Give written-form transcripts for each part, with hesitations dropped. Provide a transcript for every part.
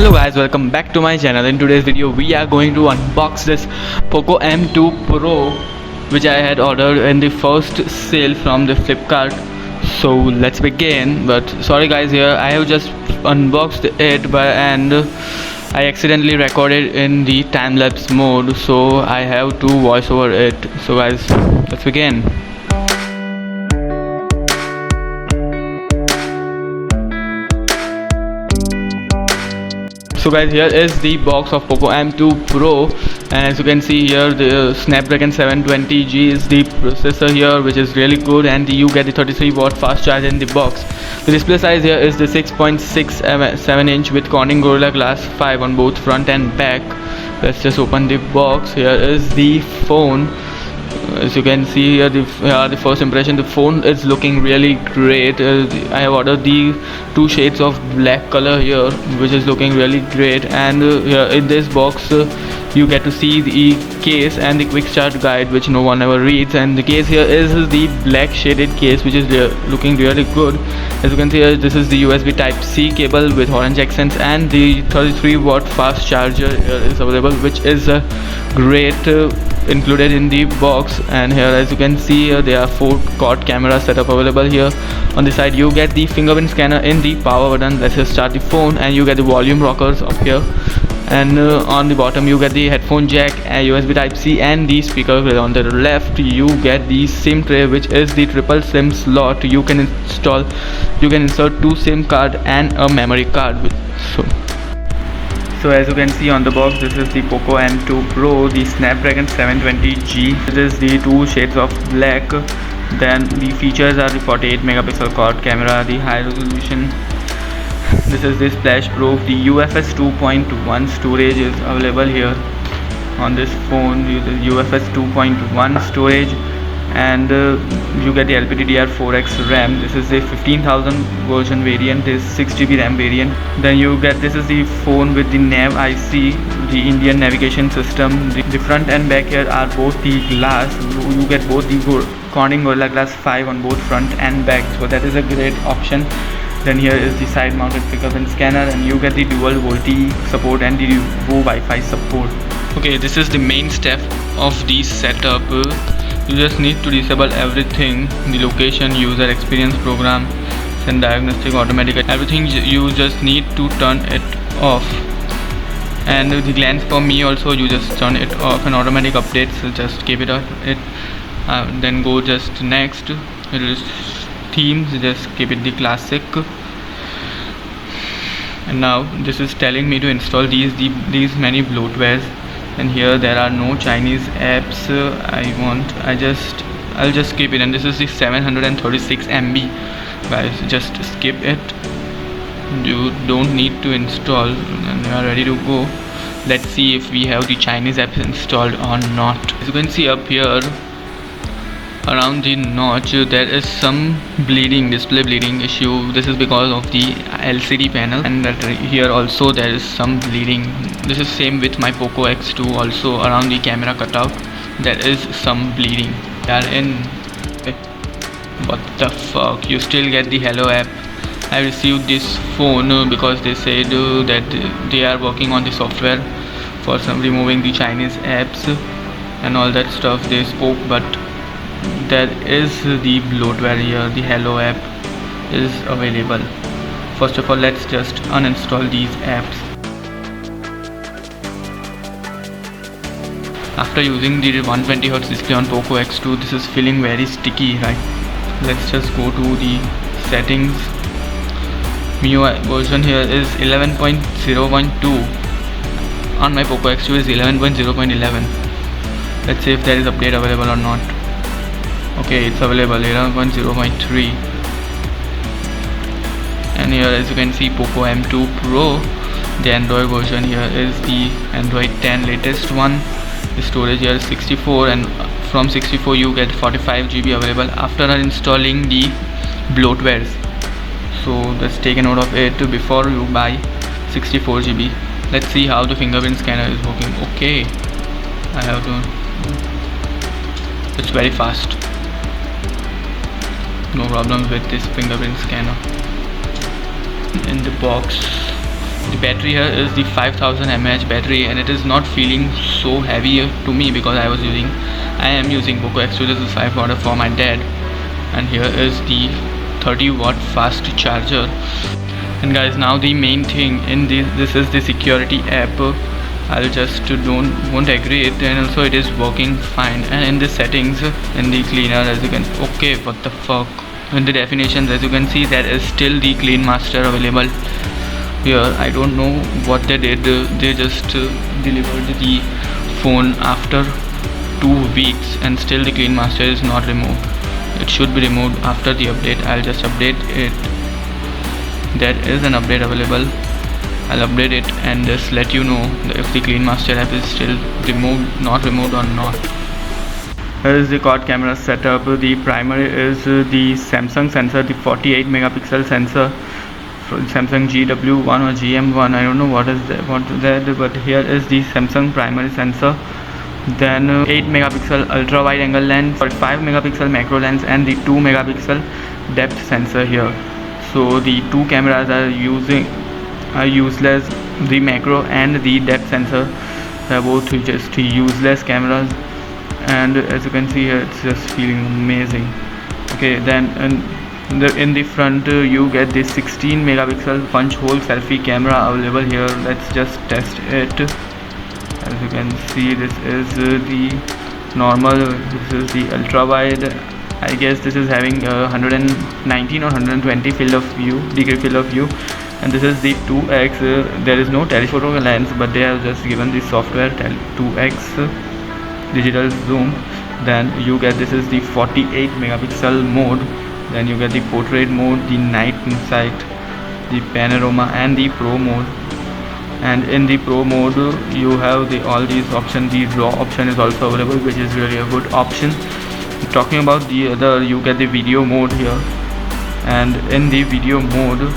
Hello guys, welcome back to my channel. In today's video we are going to unbox this Poco M2 Pro which I had ordered in the first sale from the Flipkart. So let's begin. But sorry guys, here I have just unboxed it and I accidentally recorded in the time-lapse mode, so I have to voice over it. So guys, let's begin. So guys, here is the box of Poco M2 Pro, and as you can see here, the Snapdragon 720G is the processor here, which is really good, and you get the 33-watt fast charge in the box. The display size here is the 6.67 inch with Corning Gorilla Glass 5 on both front and back. Let's just open the box. Here is the phone. As you can see here, the first impression, the phone is looking really great. I have ordered the two shades of black color here, which is looking really great. And here in this box you get to see the case and the quick start guide, which no one ever reads. And the case here is the black shaded case, which is looking really good. As you can see here, this is the USB Type-C cable with orange accents, and the 33-watt fast charger here is available, which is great, included in the box. And here as you can see here, there are 4 quad camera setup available here. On the side you get the fingerprint scanner in the power button. Let's just start the phone, and you get the volume rockers up here. And on the bottom you get the headphone jack, USB Type-C, and the speaker. On the left you get the SIM tray, which is the triple SIM slot. You can insert 2 SIM card and a memory card. So as you can see on the box, this is the Poco M2 Pro, the Snapdragon 720G. This is the 2 shades of black. Then the features are the 48 megapixel quad camera, the high resolution. This is the splash proof. The UFS 2.1 storage is available here on this phone. The UFS 2.1 storage, and you get the LPDDR4X RAM. This is the 15,000 version variant, this 6GB RAM variant. Then you get, this is the phone with the nav IC, the Indian navigation system. The front and back here are both the glass. You get both the Corning Gorilla Glass 5 on both front and back, so that is a great option. Then here is the side mounted fingerprint scanner, and you get the dual VoLTE support and the Wi-Fi support. Okay, this is the main step of the setup. You just need to disable everything: the location, user experience, program, and diagnostic, automatic, everything. You just need to turn it off. And the glance for me also, you just turn it off, and automatic updates, just keep it off. Then go just next. It is themes, just keep it the classic. And now this is telling me to install these many bloatwares, and here there are no Chinese apps. I'll just skip it. And this is the 736 MB, guys, just skip it. You don't need to install, and you are ready to go. Let's see if we have the Chinese apps installed or not. As you can see up here around the notch, there is some display bleeding issue. This is because of the LCD panel, and here also there is some bleeding. This is same with my Poco X2 also. Around the camera cutout there is some bleeding. What the fuck, you still get the Hello app. I received this phone because they said that they are working on the software for some removing the Chinese apps and all that stuff they spoke, but there is the bloatware here. The Hello app is available. First of all, let's just uninstall these apps. After using the 120Hz display on Poco X2, this is feeling very sticky, right? Let's just go to the settings. MIUI version here is 11.0.2. On my Poco X2 is 11.0.11. Let's see if there is update available or not. Okay, it's available, 11.0.3. And here as you can see, Poco M2 Pro, the Android version here is the Android 10 latest one. The storage here is 64, and from 64 you get 45GB available after installing the bloatwares. So just take a note of it before you buy 64GB. Let's see how the fingerprint scanner is working. Okay, I have to, it's very fast. No problems with this fingerprint scanner. In the box The battery here is the 5000 mAh battery, and it is not feeling so heavy to me because I am using Poco X2. This is 5 watt for my dad, and here is the 30-watt fast charger. And guys, now the main thing in this is the security app. I'll just won't agree it, and also it is working fine. And in the settings, in the cleaner, as you can, okay, what the fuck, in the definitions, as you can see, there is still the Clean Master available here. I don't know what they did. They just delivered the phone after 2 weeks, and still the Clean Master is not removed. It should be removed after the update. I'll just update it. There is an update available. I'll update it and just let you know if the Clean Master app is still not removed or not. Here is the quad camera setup. The primary is the Samsung sensor, the 48 megapixel sensor from Samsung GW1 or GM1. I don't know what is that, but here is the Samsung primary sensor. Then 8 megapixel ultra wide angle lens, 5 megapixel macro lens, and the 2 megapixel depth sensor here. So the two cameras are useless. The macro and the depth sensor are both just useless cameras, and as you can see here, it's just feeling amazing. Okay, then in the front you get the 16 megapixel punch hole selfie camera available here. Let's just test it. As you can see, this is the normal, this is the ultra wide. I guess this is having 119 or 120 degree field of view, and this is the 2x. There is no telephoto lens, but they have just given the software 2x digital zoom. Then you get, this is the 48 megapixel mode. Then you get the portrait mode, the night sight, the panorama, and the pro mode. And in the pro mode you have all these options. The raw option is also available, which is really a good option. Talking about the other, you get the video mode here, and in the video mode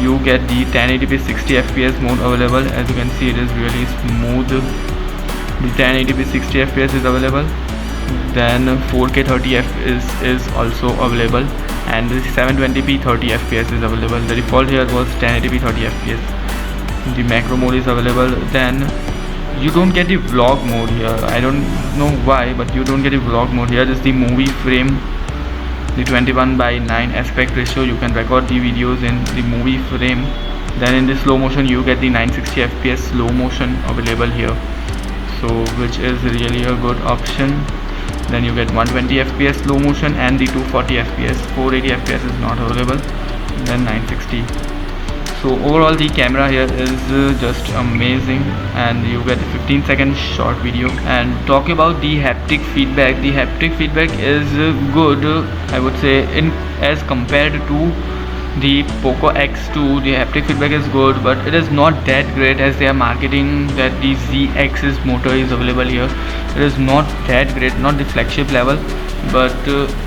you get the 1080p 60 fps mode available. As you can see, it is really smooth. The 1080p 60 fps is available. Then 4K 30f is also available, and the 720p 30 fps is available. The default here was 1080p 30 fps. The macro mode is available. Then you don't get the vlog mode here. I don't know why, but you don't get the vlog mode here. This is the movie frame, the 21:9 aspect ratio. You can record the videos in the movie frame. Then in the slow motion you get the 960 fps slow motion available here, so which is really a good option. Then you get 120 fps slow motion and the 240 fps. 480 fps is not available. Then 960. So overall the camera here is just amazing, and you get a 15-second short video. And talking about the haptic feedback, is good, I would say, as compared to the Poco X2. The haptic feedback is good, but it is not that great as they are marketing that the Z-axis motor is available here. It is not that great, not the flagship level, but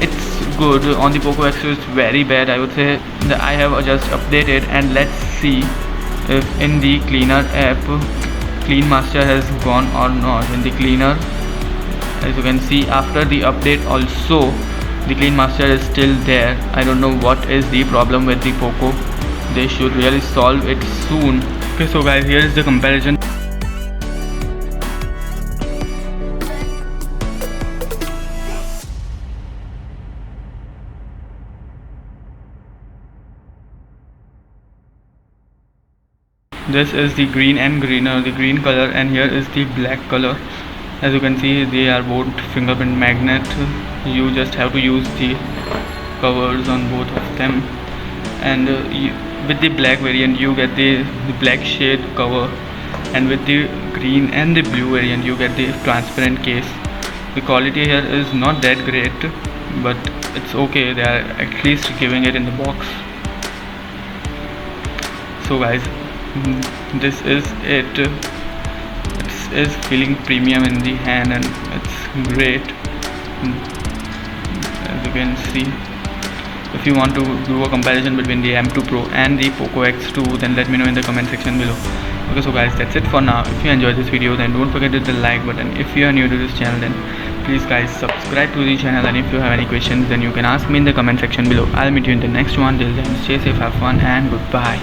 it's good. On the Poco X2 it's very bad, I would say. I have just updated, and let's see if in the cleaner app Clean Master has gone or not. In the cleaner, as you can see, after the update also the Clean Master is still there. I don't know what is the problem with the Poco. They should really solve it soon. Okay, so guys, here is the comparison. This is the green and greener, the green color, and here is the black color. As you can see, they are both fingerprint magnet. You just have to use the covers on both of them, and with the black variant you get the black shade cover, and with the green and the blue variant you get the transparent case. The quality here is not that great, but it's okay. They are at least giving it in the box. So guys, this is it. It is feeling premium in the hand, and it's great. As you can see, if you want to do a comparison between the M2 Pro and the Poco X2, then let me know in the comment section below. Okay, so guys, that's it for now. If you enjoyed this video, then don't forget to hit the like button. If you are new to this channel, then please guys subscribe to the channel, and if you have any questions, then you can ask me in the comment section below. I'll meet you in the next one. Till then, stay safe, have fun, and goodbye.